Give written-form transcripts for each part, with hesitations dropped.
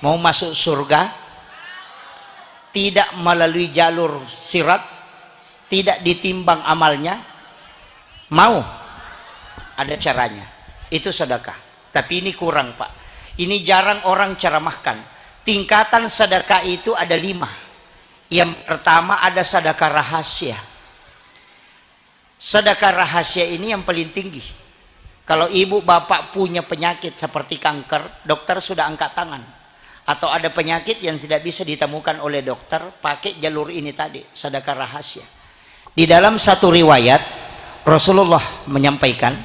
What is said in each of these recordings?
Mau masuk surga tidak melalui jalur sirat, tidak ditimbang amalnya, mau? Ada caranya. Itu sedekah. Tapi ini kurang, Pak. Ini jarang orang ceramahkan. Tingkatan sedekah itu ada 5. Yang pertama ada sedekah rahasia. Sedekah rahasia ini yang paling tinggi. Kalau ibu bapak punya penyakit seperti kanker, dokter sudah angkat tangan. Atau ada penyakit yang tidak bisa ditemukan oleh dokter, pakai jalur ini tadi, sedekah rahasia. Di dalam satu riwayat, Rasulullah menyampaikan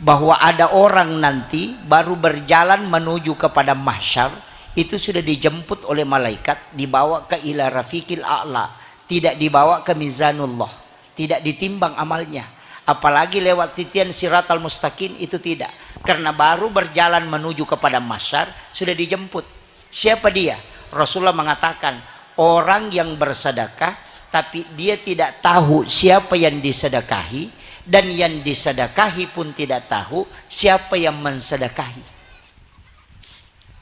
bahwa ada orang nanti baru berjalan menuju kepada mahsyar, itu sudah dijemput oleh malaikat, dibawa ke ila rafiqil a'la, tidak dibawa ke mizanullah, tidak ditimbang amalnya, apalagi lewat titian siratal mustaqim, itu tidak, karena baru berjalan menuju kepada mahsyar sudah dijemput. Siapa dia? Rasulullah mengatakan orang yang bersedekah tapi dia tidak tahu siapa yang disedekahi, dan yang disedekahi pun tidak tahu siapa yang mensedekahi.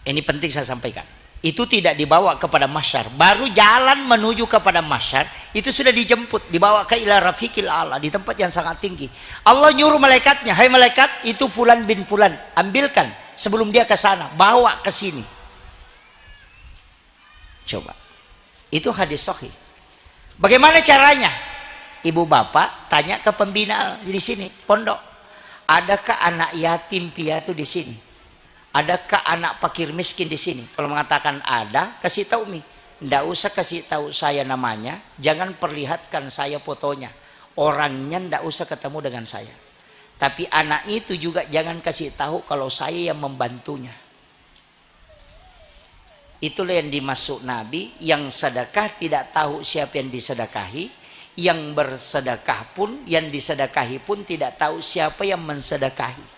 Ini penting saya sampaikan. Itu tidak dibawa kepada mahsyar, baru jalan menuju kepada mahsyar itu sudah dijemput, dibawa ke ila rafiqil a'la, di tempat yang sangat tinggi. Allah nyuruh malaikatnya, hai malaikat, itu fulan bin fulan, ambilkan sebelum dia ke sana, bawa ke sini. Coba, itu hadis sahih. Bagaimana caranya? Ibu bapak tanya ke pembina di sini pondok, adakah anak yatim piatu di sini? Adakah anak fakir miskin di sini? Kalau mengatakan ada, kasih tahu mi. Nggak usah kasih tahu saya namanya, jangan perlihatkan saya fotonya, orangnya nggak usah ketemu dengan saya. Tapi anak itu juga jangan kasih tahu kalau saya yang membantunya. Itulah yang dimaksud Nabi, yang sedekah tidak tahu siapa yang disedekahi, yang bersedekah pun, yang disedekahi pun tidak tahu siapa yang mensedekahi.